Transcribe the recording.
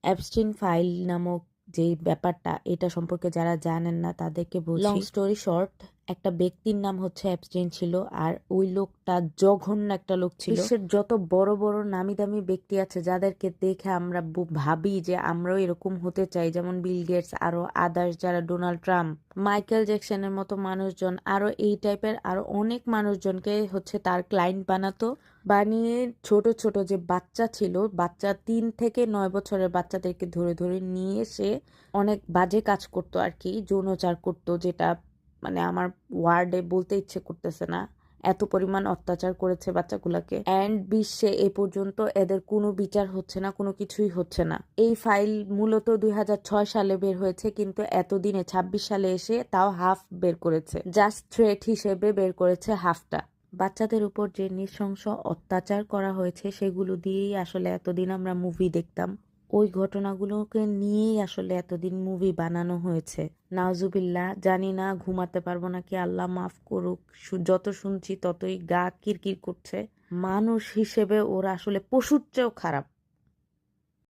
Epstein file নামক যে ব্যাপারটা, এটা সম্পর্কে যারা জানেন না তাদেরকে বলছি। লং স্টোরি শর্ট, একটা ব্যক্তির নাম হচ্ছে অ্যাপস্টিন ছিল, আর ওই লোকটা জঘন্য একটা লোক ছিল। বিশ্বের যত বড় বড় নামি দামি ব্যক্তি আছে যাদেরকে দেখে আমরা ভাবি যে আমরাও এরকম হতে চাই, যেমন বিল গেটস, আরো আদার্স যারা, ডোনাল্ড ট্রাম্প, মাইকেল জ্যাকসনের মতো মানুষজন, আরো এই টাইপের আরো অনেক মানুষজনকে হচ্ছে তার ক্লায়েন্ট বানাতো। বানিয়ে ছোট ছোট যে বাচ্চা ছিল, বাচ্চা 3 থেকে 9 বছরের বাচ্চাদেরকে ধরে ধরে নিয়ে সে অনেক বাজে কাজ করতো আর কি, যৌনাচার করতো, যেটা মানে আমার ওয়ার্ডে বলতে ইচ্ছে করতেছে না, এত পরিমাণ অত্যাচার করেছে বাচ্চাগুলাকে। অ্যান্ড বিশ্বে এ পর্যন্ত এদের কোনো বিচার হচ্ছে না, কোনো কিছুই হচ্ছে না। এই ফাইল মূলত 2006 সালে বের হয়েছে, কিন্তু এতদিনে 26 সালে এসে তাও হাফ বের করেছে, জাস্ট থ্রেট হিসেবে বের করেছে হাফটা। বাচ্চাদের উপর যে নৃশংস অত্যাচার করা হয়েছে সেগুলো দিয়েই আসলে এতদিন আমরা মুভি দেখতাম, ওই ঘটনাগুলোকে নিয়েই আসলে এতদিন মুভি বানানো হয়েছে। নাউজুবিল্লাহ, জানি না ঘুমাতে পারবো নাকি, আল্লাহ মাফ করুক। যত শুনছি ততই গা কিরকির করছে। মানুষ হিসেবে ওরা আসলে পশুর চেয়েও খারাপ।